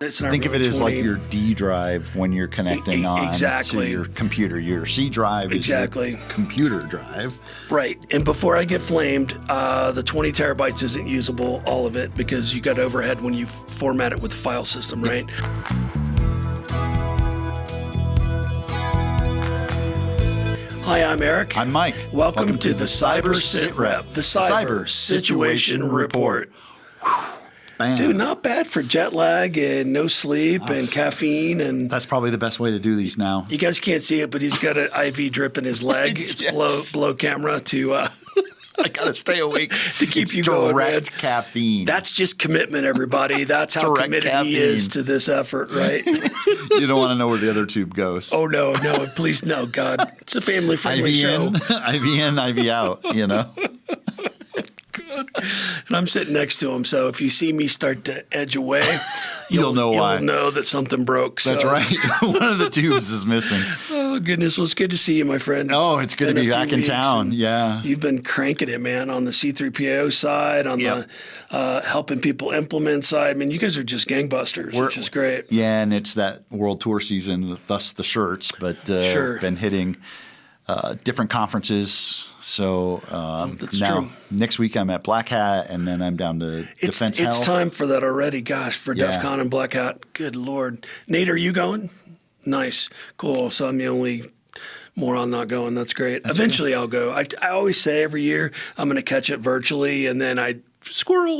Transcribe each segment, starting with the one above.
It's not Think really of it as 20. like your D drive when you're connecting on exactly. to your computer. Your C drive is Exactly. your computer drive. Right. And before I get flamed, the 20 terabytes isn't usable, all of it, because you got overhead when you format it with the file system, right? Hi, I'm Eric. I'm Mike. Welcome to the Cyber Sitrep, the Cyber Situation Report. Bam. Dude, not bad for jet lag and no sleep and caffeine. And That's probably the best way to do these now. you guys can't see it, but he's got an IV drip in his leg. It's Yes. below camera to I gotta stay awake to keep It's you going, man. direct caffeine. That's just commitment, everybody. That's how Direct committed he caffeine. is to this effort, right? You don't want to know where the other tube goes. Oh, no, please, no, God. It's a family-friendly IV show. in, IV in, IV out. You know. And I'm sitting next to him, so if you see me start to edge away, You'll know why. You'll know that something broke. That's so. right. One of the tubes is missing. Oh, goodness. Well, it's good to see you, my friend. Oh, it's good to been be a few back in weeks, town. and Yeah. You've been cranking it, man, on the C3PO side, on Yep. the helping people implement side. I mean, you guys are just gangbusters, which is great. Yeah, and it's that world tour season, thus the shirts, but Sure. been hitting different conferences. So That's now true. next week I'm at Black Hat, and then I'm down to Defense It's Health. time for that already. Gosh, for Yeah. DEF CON and Black Hat. Good Lord. Nate, are you going? Nice. Cool. So I'm the only moron not going. That's great. Eventually I'll go. I always say every year I'm going to catch it virtually, and then I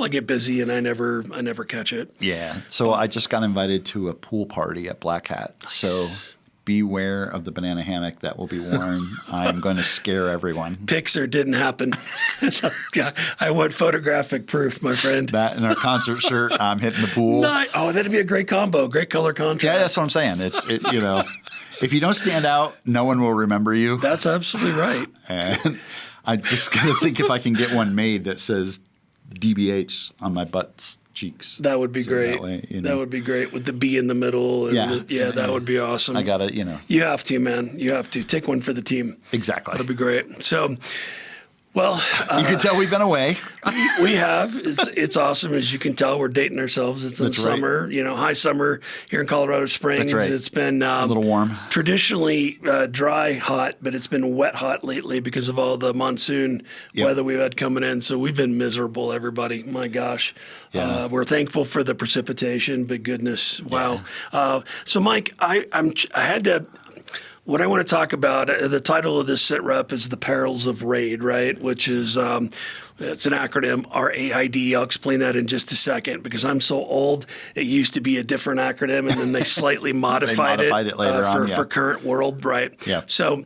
get busy and I never catch it. Yeah. So I just got invited to a pool party at Black Hat. So beware of the banana hammock that will be worn. I'm going to scare everyone. Pixar didn't happen. Yeah, I want photographic proof, my friend. That and our concert shirt, I'm hitting the pool. Oh, that'd be a great combo. Great color contrast. Yeah, that's what I'm saying. You know, if you don't stand out, no one will remember you. That's absolutely right. And I just got to think if I can get one made that says DBH on my butt cheeks. That would be So great. That, way, you know, That would be great with the B in the middle. And Yeah. that would be awesome. I got to, you know. You have to, man. You have to. Take one for the team. Exactly. That'll be great. So, well, You can tell we've been away. we have. It's awesome. As you can tell, we're dating ourselves. It's in That's right. summer, high summer here in Colorado Springs. That's right. It's been A little warm. Traditionally dry, hot, but it's been wet, hot lately because of all the monsoon Yep. weather we've had coming in. So we've been miserable, everybody. My gosh. Yeah. We're thankful for the precipitation, but goodness, wow. So, Mike, I had to. What I want to talk about, the title of this sit rep is The Perils of RAID, right? Which is, it's an acronym, RAID. I'll explain that in just a second because I'm so old. It used to be a different acronym and then they slightly modified it later on, yeah. for current world, right? Yeah. So,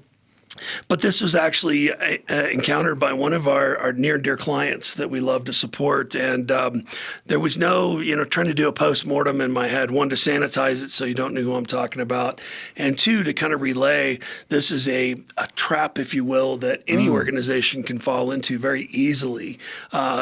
but this was actually encountered by one of our near and dear clients that we love to support. And there was no, trying to do a postmortem in my head. One, to sanitize it so you don't know who I'm talking about. And two, to kind of relay, this is a trap, if you will, that any organization can fall into very easily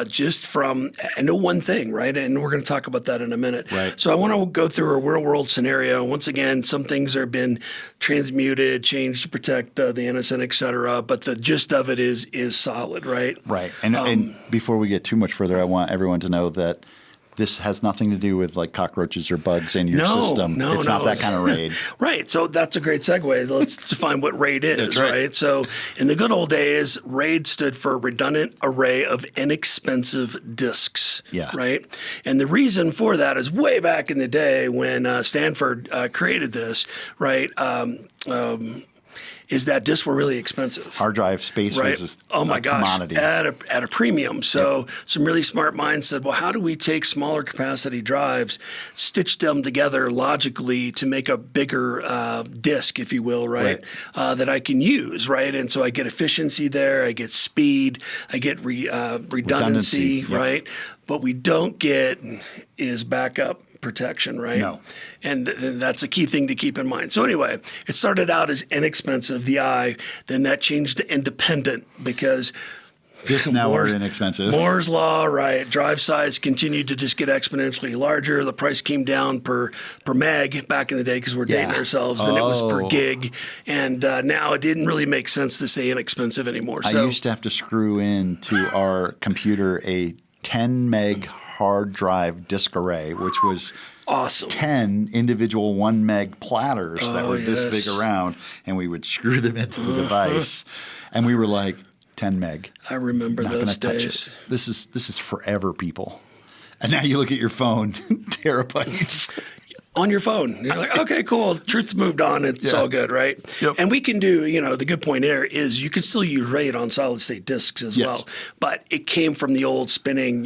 just from, I know one thing, right? And we're going to talk about that in a minute. Right. So I want to go through a real world scenario. Once again, some things have been transmuted, changed to protect the innocent, et cetera. But the gist of it is solid, right? Right. And before we get too much further, I want everyone to know that this has nothing to do with like cockroaches or bugs in your system. No, it's not that kind of RAID. Right. So that's a great segue. Let's define what RAID is, That's right. So in the good old days, RAID stood for Redundant Array of Inexpensive Disks. Yeah. Right. And the reason for that is way back in the day when Stanford created this, right? Is that disks were really expensive. Hard drive space Right. was Oh my a gosh, commodity. at a premium. So some really smart minds said, well, how do we take smaller capacity drives, stitch them together logically to make a bigger disk, if you will, right? That I can use, right? And so I get efficiency there, I get speed, I get redundancy, Yep. right? What we don't get is backup protection, right? No. And that's a key thing to keep in mind. So anyway, it started out as inexpensive, the I, then that changed to independent because Just now we're inexpensive. Moore's Law, right? Drive size continued to just get exponentially larger. The price came down per meg back in the day because we're dating ourselves. Then it was per gig. And now it didn't really make sense to say inexpensive anymore. I used to have to screw into our computer a 10 meg hard drive disk array, which was Awesome. 10 individual 1 meg platters that were this big around, and we would screw them into the device. And we were like, 10 meg. I remember Not those gonna touch days. it. This is forever, people. And now you look at your phone, terabytes. On your phone. You're like, okay, cool. Truth's moved on. It's all good, right? Yep. And we can do, the good point there is you can still use RAID on solid state disks as well. But it came from the old spinning,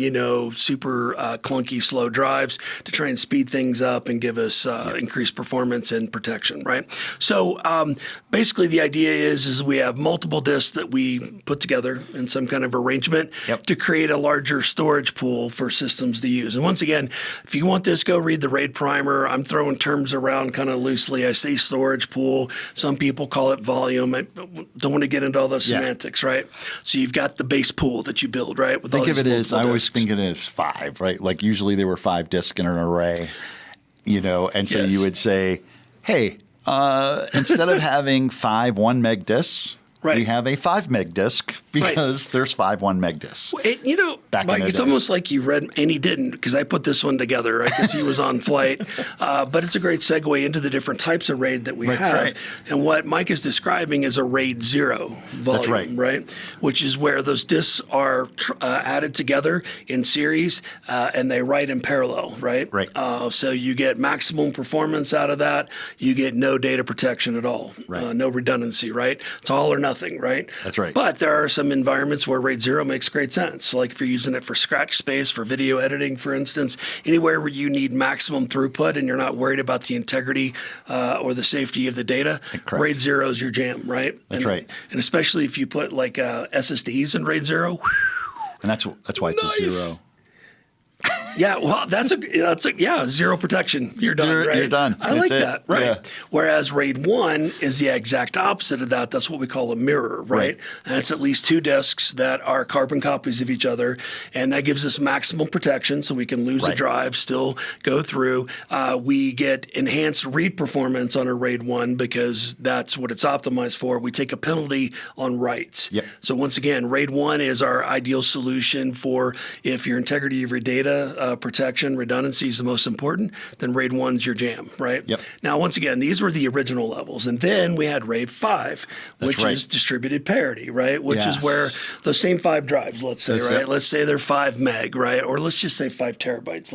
super clunky, slow drives to try and speed things up and give us increased performance and protection, right? So basically the idea is we have multiple disks that we put together in some kind of arrangement to create a larger storage pool for systems to use. And once again, if you want this, go read the RAID primer. I'm throwing terms around kind of loosely. I say storage pool. Some people call it volume. I don't want to get into all those semantics, right? So you've got the base pool that you build, right? With Think of it as, I always think of it as 5, right? Like usually there were 5 disks in an array, and so you would say, hey, instead of having 5 1 meg disks, we have a 5 meg disk because there's 5 1 meg disks. Mike, it's almost like you read, and he didn't, because I put this one together, right? Because he was on flight. But it's a great segue into the different types of RAID that we have. Right. And what Mike is describing is a RAID 0 volume, right? Which is where those disks are added together in series and they write in parallel, right? So you get maximum performance out of that. You get no data protection at all, no redundancy, right? It's all or nothing, right? That's right. But there are some environments where RAID 0 makes great sense. So like if you're using it for scratch space, for video editing, for instance, anywhere where you need maximum throughput and you're not worried about the integrity or the safety of the data, RAID 0 is your jam, right? That's right. And especially if you put like SSDs in RAID 0. And that's why it's a 0. Yeah, well, that's a zero protection. You're done, right? You're done. I like that, right? Yeah. Whereas RAID 1 is the exact opposite of that. That's what we call a mirror, right? And it's at least 2 disks that are carbon copies of each other, and that gives us maximum protection, so we can lose a drive, still go through. We get enhanced read performance on a RAID 1 because that's what it's optimized for. We take a penalty on writes. So once again, RAID 1 is our ideal solution for if your integrity of your data protection, redundancy is the most important, then RAID 1's your jam, right? Now, once again, these were the original levels. And then we had RAID 5, which is distributed parity, right? Which is where those same 5 drives, let's say, right? Let's say they're 5 meg, right? Or let's just say 5 terabytes.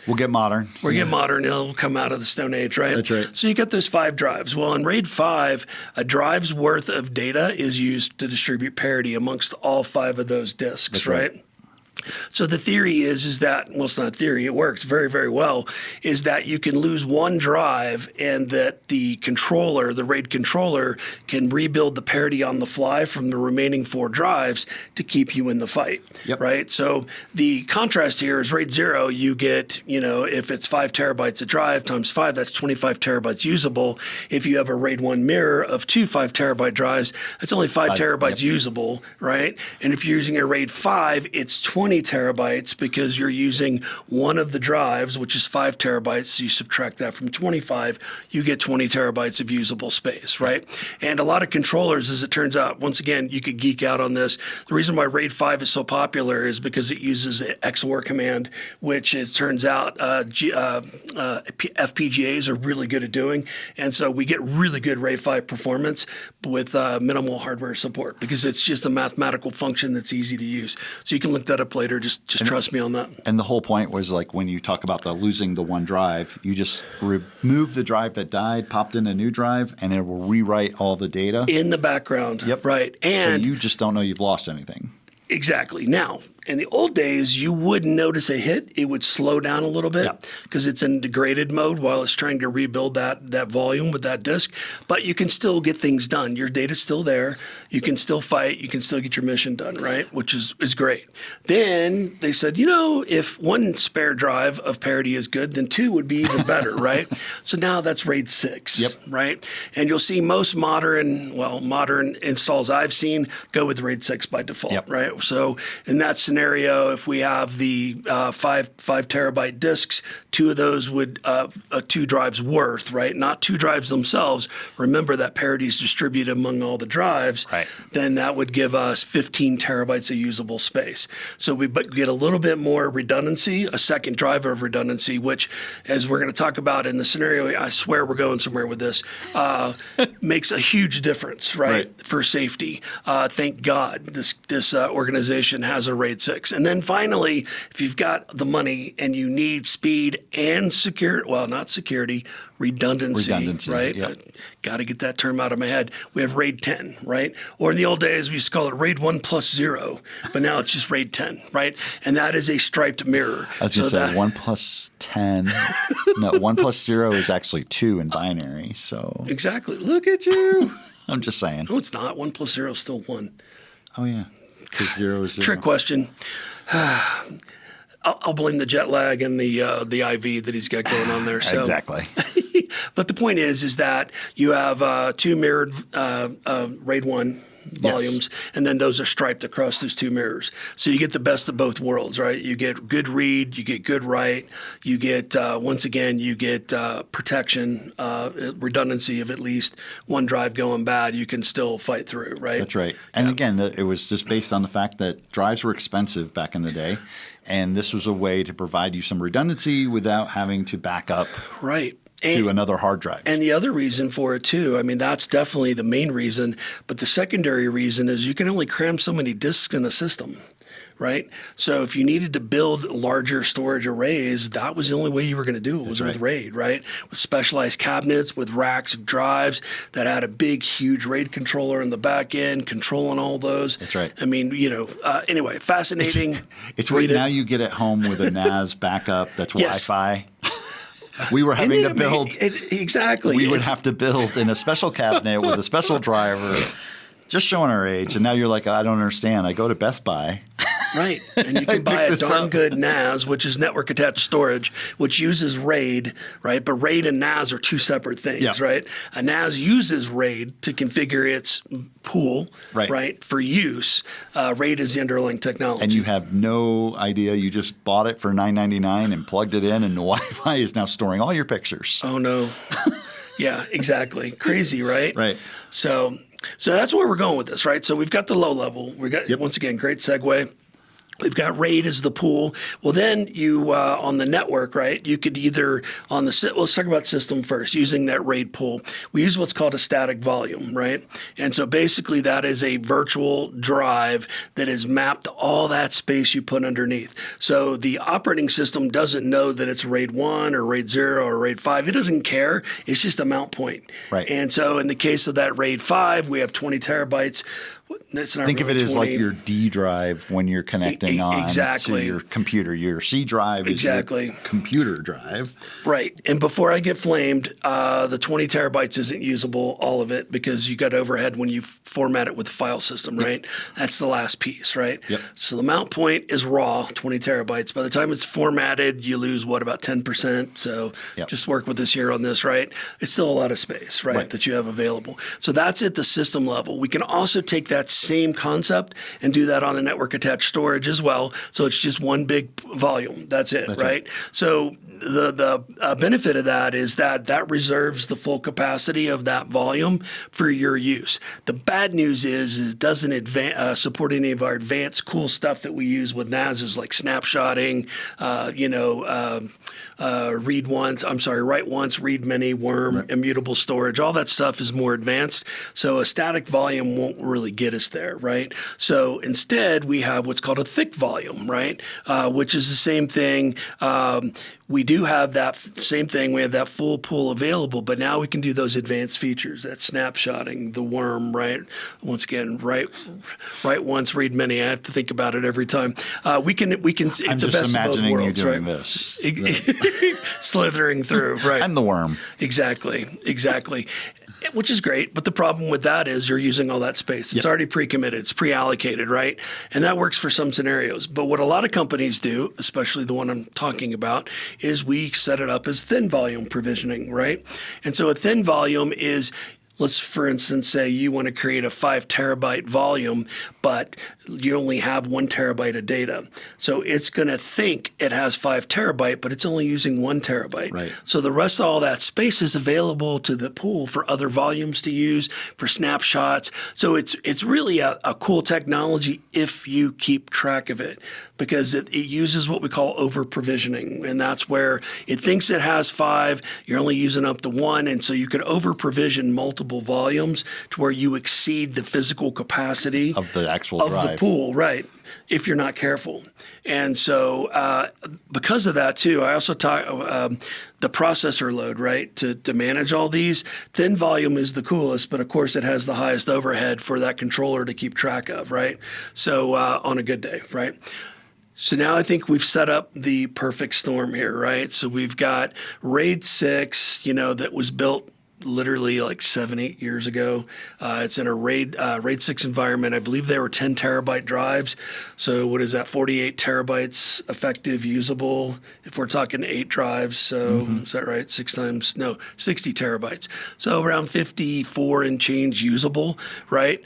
We'll get modern. We'll get modern. It'll come out of the Stone Age, right? That's right. So you got those 5 drives. Well, in RAID 5, a drive's worth of data is used to distribute parity amongst all 5 of those disks, right? So the theory is that, well, it's not a theory, it works very, very well, is that you can lose one drive and that the controller, the RAID controller, can rebuild the parity on the fly from the remaining 4 drives to keep you in the fight, right? So the contrast here is RAID 0, you get, if it's 5 terabytes a drive times 5, that's 25 terabytes usable. If you have a RAID 1 mirror of 2 5 terabyte drives, that's only 5 terabytes usable, right? And if you're using a RAID 5, it's 20 terabytes because you're using one of the drives, which is 5 terabytes. So you subtract that from 25, you get 20 terabytes of usable space, right? And a lot of controllers, as it turns out, once again, you could geek out on this. The reason why RAID 5 is so popular is because it uses an XOR command, which it turns out FPGAs are really good at doing. And so we get really good RAID 5 performance with minimal hardware support because it's just a mathematical function that's easy to use. So you can look that up later. Just trust me on that. And the whole point was like when you talk about the losing the one drive, you just remove the drive that died, popped in a new drive, and it will rewrite all the data in the background. Right. And so you just don't know you've lost anything. Exactly. Now, in the old days, you wouldn't notice a hit. It would slow down a little bit because it's in degraded mode while it's trying to rebuild that volume with that disk. But you can still get things done. Your data's still there. You can still fight. You can still get your mission done, right? Which is great. Then they said, if one spare drive of parity is good, then 2 would be even better, right? So now that's RAID 6, right? And you'll see most modern installs I've seen go with RAID 6 by default, right? So in that scenario, scenario, if we have the five terabyte disks, 2 of those would 2 drives worth, right? Not 2 drives themselves. Remember that parity is distributed among all the drives. Right. Then that would give us 15 terabytes of usable space. So we get a little bit more redundancy, a second driver of redundancy, which, as we're going to talk about in the scenario, I swear we're going somewhere with this, makes a huge difference, right? For safety. Thank God this organization has a RAID 6. And then finally, if you've got the money and you need speed and security, well, not security, redundancy, right? Yep. Got to get that term out of my head. We have RAID 10, right? Or in the old days, we used to call it RAID 1 plus 0, but now it's just RAID 10, right? And that is a striped mirror. I was going to say 1 plus 10. No, 1 plus 0 is actually 2 in binary. So exactly. Look at you. I'm just saying. No, it's not. 1 plus 0 is still 1. Oh, yeah. Because 0 is 0. Trick question. I'll blame the jet lag and the IV that he's got going on there. So. Exactly. But the point is that you have 2 mirrored RAID 1 volumes, and then those are striped across those 2 mirrors. So you get the best of both worlds, right? You get good read, you get good write, you get, once again, you get protection, redundancy of at least one drive going bad, you can still fight through, right? That's right. And again, it was just based on the fact that drives were expensive back in the day. And this was a way to provide you some redundancy without having to back up to another hard drive. And the other reason for it, too, I mean, that's definitely the main reason. But the secondary reason is you can only cram so many disks in a system, right? So if you needed to build larger storage arrays, that was the only way you were going to do it, was with RAID, right? With specialized cabinets, with racks of drives that had a big, huge RAID controller in the back end, controlling all those. That's right. I mean, anyway, fascinating. It's right now you get at home with a NAS backup that's Wi-Fi. We were having to build. Exactly. We would have to build in a special cabinet with a special driver, just showing our age. And now you're like, I don't understand. I go to Best Buy. Right. And you can buy a darn good NAS, which is network attached storage, which uses RAID, right? But RAID and NAS are 2 separate things, right? A NAS uses RAID to configure its pool, right, for use. RAID is the underlying technology. And you have no idea. You just bought it for $9.99 and plugged it in, and the Wi-Fi is now storing all your pictures. Oh, no. Yeah, exactly. Crazy, right? Right. So that's where we're going with this, right? So we've got the low level. We got, once again, great segue. We've got RAID as the pool. Well, then you, on the network, right, you could either on the, let's talk about system first, using that RAID pool. We use what's called a static volume, right? And so basically that is a virtual drive that is mapped to all that space you put underneath. So the operating system doesn't know that it's RAID 1 or RAID 0 or RAID 5. It doesn't care. It's just a mount point. Right. And so in the case of that RAID 5, we have 20 terabytes. Think of it as like your D drive when you're connecting on to your computer. Your C drive is your computer drive. Right. And before I get flamed, the 20 terabytes isn't usable, all of it, because you got overhead when you format it with the file system, right? That's the last piece, right? So the mount point is raw, 20 terabytes. By the time it's formatted, you lose, about 10%? So just work with us here on this, right? It's still a lot of space, right, that you have available. So that's at the system level. We can also take that same concept and do that on the network attached storage as well. So it's just one big volume. That's it, right? So the benefit of that is that reserves the full capacity of that volume for your use. The bad news is it doesn't support any of our advanced cool stuff that we use with NASs, like snapshotting, write once, read many, worm, immutable storage. All that stuff is more advanced. So a static volume won't really get us there, right? So instead, we have what's called a thick volume, right? Which is the same thing. We do have that same thing. We have that full pool available, but now we can do those advanced features, that snapshotting, the worm, right? Once again, write once, read many. I have to think about it every time. We can. It's I'm the just best imagining of both worlds, you doing right? this. Slithering through, right? I'm the worm. Exactly. Which is great, but the problem with that is you're using all that space. It's already pre-committed, it's pre-allocated, right? And that works for some scenarios. But what a lot of companies do, especially the one I'm talking about, is we set it up as thin volume provisioning, right? And so a thin volume is Let's, for instance, say you want to create a 5 terabyte volume, but you only have 1 terabyte of data. So it's going to think it has 5 terabyte, but it's only using 1 terabyte. Right. So the rest of all that space is available to the pool for other volumes to use, for snapshots. So it's really a cool technology if you keep track of it, because it uses what we call over provisioning. And that's where it thinks it has 5, you're only using up to 1. And so you could over provision multiple volumes to where you exceed the physical capacity Of the actual of drive. the pool, right, if you're not careful. And so because of that too, I also talk the processor load, right, to manage all these. Thin volume is the coolest, but of course it has the highest overhead for that controller to keep track of, right? So on a good day, right? So now I think we've set up the perfect storm here, right? So we've got RAID 6, that was built literally like 7-8 years ago. It's in a RAID 6 environment. I believe they were 10 terabyte drives. So what is that? 48 terabytes effective usable if we're talking 8 drives. So is that right? 60 terabytes. So around 54 and change usable, right?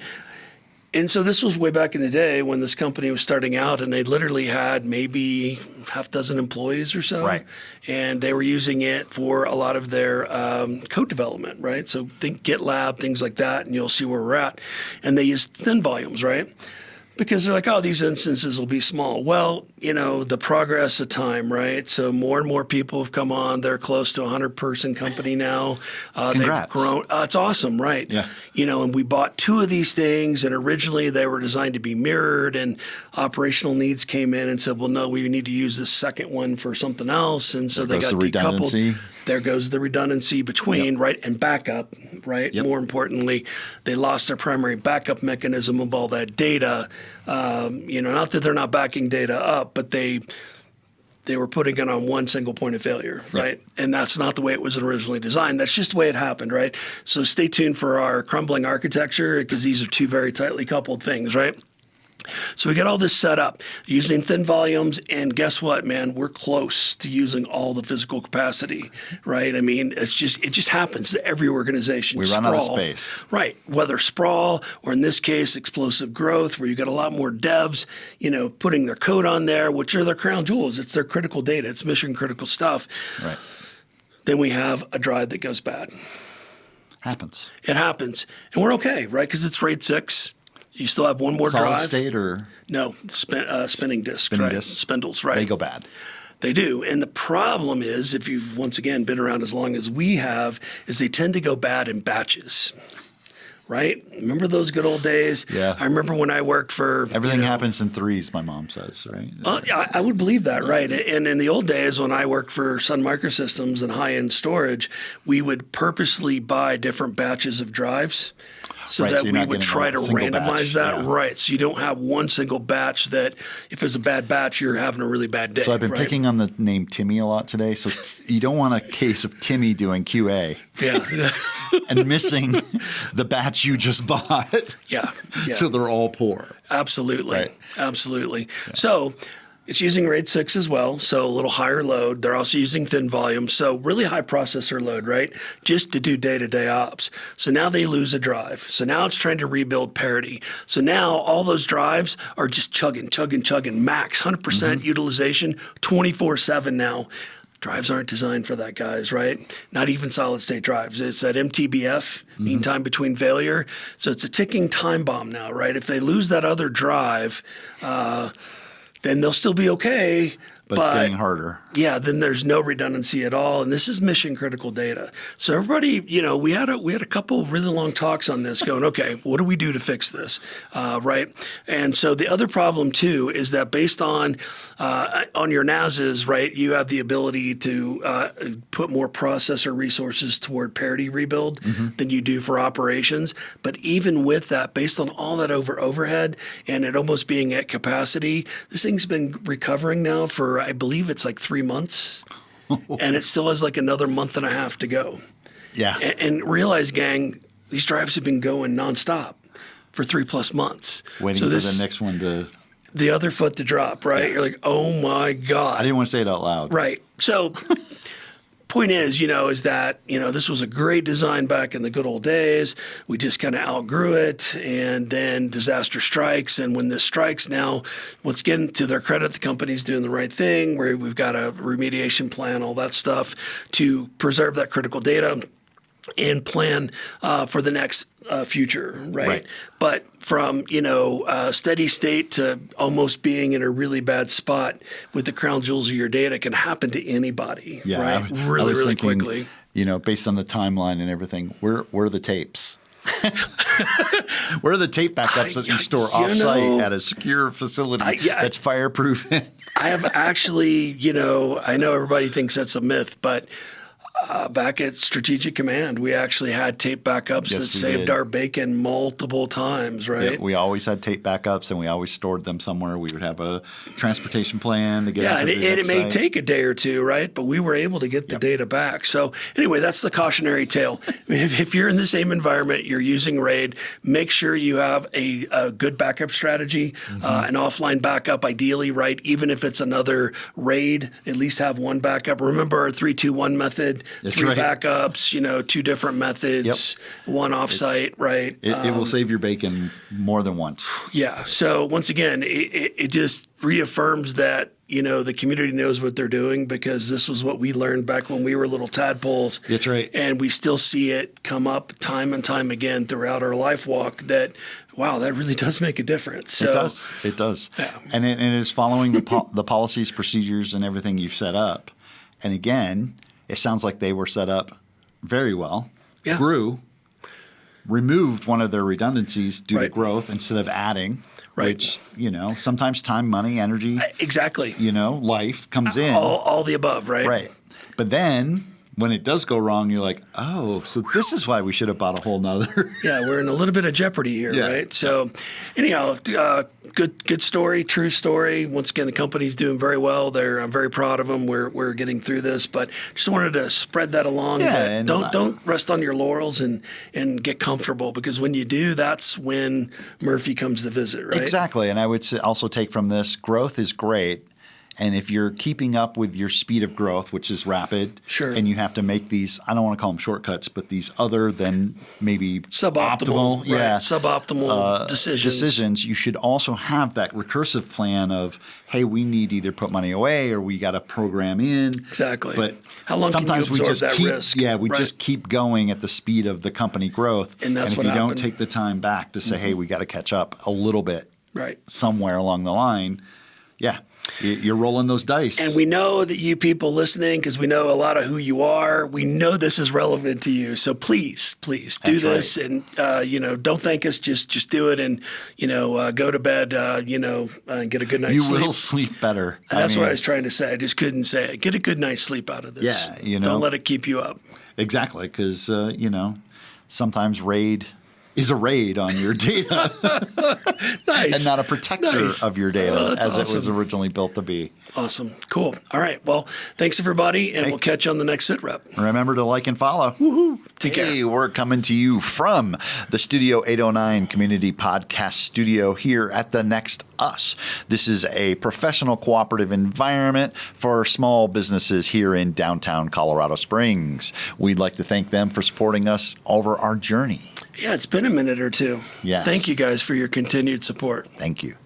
And so this was way back in the day when this company was starting out, and they literally had maybe half dozen employees or so. Right. And they were using it for a lot of their code development, right? So think GitLab, things like that, and you'll see where we're at. And they use thin volumes, right? Because they're like, oh, these instances will be small. Well, the progress of time, right? So more and more people have come on. They're close to a 100-person company now. They've Congrats. grown. It's awesome, right? Yeah. And we bought 2 of these things, and originally they were designed to be mirrored, and operational needs came in and said, well, no, we need to use this second one for something else. And so they goes got the decoupled. redundancy. There goes the redundancy between, right, and backup, right? Yep. More importantly, they lost their primary backup mechanism of all that data. Not that they're not backing data up, but they were putting it on one single point of failure, right? And that's not the way it was originally designed. That's just the way it happened, right? So stay tuned for our crumbling architecture, because these are 2 very tightly coupled things, right? So we get all this set up using thin volumes, and guess what, man? We're close to using all the physical capacity, right? I mean, it just happens to every organization. We run out of space. Right. Whether sprawl or in this case, explosive growth, where you got a lot more devs, putting their code on there, which are their crown jewels. It's their critical data. It's mission critical stuff. Right. Then we have a drive that goes bad. Happens. It happens. And we're okay, right? Because it's RAID 6. You still have one more Solid drive. state or? No, spinning discs, Spinning right? discs? Spindles, right? They go bad. They do. And the problem is, if you've once again been around as long as we have, is they tend to go bad in batches. Right? Remember those good old days? Yeah. I remember when I worked for Everything happens in 3s, my mom says, right? I would believe that, right? And in the old days when I worked for Sun Microsystems and high-end storage, we would purposely buy different batches of drives so Right, that so you're we not would getting try a to single randomize batch, that. yeah. Right. So you don't have one single batch that if it's a bad batch, you're having a really bad day. So I've been right? picking on the name Timmy a lot today. So you don't want a case of Timmy doing QA Yeah. and missing the batch you just bought. Yeah. So they're all poor. Absolutely. Right. Absolutely. So it's using RAID 6 as well, so a little higher load. They're also using thin volume, so really high processor load, right? Just to do day-to-day ops. So now they lose a drive. So now it's trying to rebuild parity. So now all those drives are just chugging, max, 100% utilization, 24/7 now. Drives aren't designed for that, guys, right? Not even solid-state drives. It's that MTBF, mean time between failure. So it's a ticking time bomb now, right? If they lose that other drive, then they'll still be okay. But it's getting harder. Yeah, then there's no redundancy at all, and this is mission critical data. So everybody, we had a couple really long talks on this, going, okay, what do we do to fix this, right? And so the other problem too is that based on your NASs, right, you have the ability to put more processor resources toward parity rebuild than you do for operations. But even with that, based on all that overhead and it almost being at capacity, this thing's been recovering now for, I believe it's like 3 months, and it still has like another month and a half to go. Yeah. And realize, gang, these drives have been going nonstop for 3+ months. Waiting for the next one to... The other foot to drop, right? Yeah. You're like, oh my God. I didn't want to say it out loud. Right. So point is, is that, this was a great design back in the good old days. We just kind of outgrew it, and then disaster strikes. And when this strikes now, once again, to their credit, the company's doing the right thing, where we've got a remediation plan, all that stuff to preserve that critical data and plan for the next future, right? But from, steady state to almost being in a really bad spot with the crown jewels of your data can happen to anybody, right? Really thinking, quickly. Based on the timeline and everything, where are the tapes? Where are the tape backups that you store offsite at a secure facility that's fireproof? I have actually, I know everybody thinks that's a myth, but back at Strategic Command, we actually had tape backups that saved our bacon multiple times, right? Yeah, we always had tape backups, and we always stored them somewhere. We would have a transportation plan to get into the and it may site. take a day or two, right? But we were able to get the data back. So anyway, that's the cautionary tale. If you're in the same environment, you're using RAID, make sure you have a good backup strategy, an offline backup ideally, right? Even if it's another RAID, at least have one backup. Remember our 3-2-1 method. That's 3 right. backups, 2 different methods, one offsite, right? It will save your bacon more than once. Yeah. So once again, it just reaffirms that, the community knows what they're doing, because this was what we learned back when we were little tadpoles. That's right. And we still see it come up time and time again throughout our life walk that, wow, that really does make a difference. So, It does. Yeah. And it is following the policies, procedures, and everything you've set up. And again, it sounds like they were set up very well, grew, removed one of their redundancies due to growth instead of adding, which, sometimes time, money, energy, exactly, life comes in. All the above, right? Right. But then when it does go wrong, you're like, oh, so this is why we should have bought a whole nother. Yeah, we're in a little bit of jeopardy here, right? So anyhow, good story, true story. Once again, the company's doing very well. I'm very proud of them. We're getting through this, but just wanted to spread that along. Yeah, don't rest on your laurels and get comfortable, because when you do, that's when Murphy comes to visit, right? Exactly. And I would also take from this, growth is great. And if you're keeping up with your speed of growth, which is rapid, and you have to make these, I don't want to call them shortcuts, but these other than maybe suboptimal, suboptimal decisions, you should also have that recursive plan of, hey, we need to either put money away or we got to program in. Exactly. But how long sometimes can you absorb that risk? Yeah, we just keep going at the speed of the company growth. And that's if what you happened. don't take the time back to say, hey, we got to catch up a little bit somewhere along the line, you're rolling those dice. And we know that you people listening, because we know a lot of who you are, we know this is relevant to you. So please do this. And, don't thank us. Just do it and, go to bed, and get a good night's sleep. You will sleep better. That's what I was trying to say. I just couldn't say it. Get a good night's sleep out of this. Yeah, Don't let it keep you up. Exactly, because, sometimes RAID is a raid on your data and not a protector of your data as it was originally built to be. Awesome. Cool. All right. Well, thanks, everybody, and we'll catch you on the next Sitrep. Remember to like and follow. Woohoo. Take care. Hey, we're coming to you from the Studio 809 Community Podcast Studio here at the Next Us. This is a professional cooperative environment for small businesses here in downtown Colorado Springs. We'd like to thank them for supporting us over our journey. Yeah, it's been a minute or two. Yes. Thank you guys for your continued support. Thank you.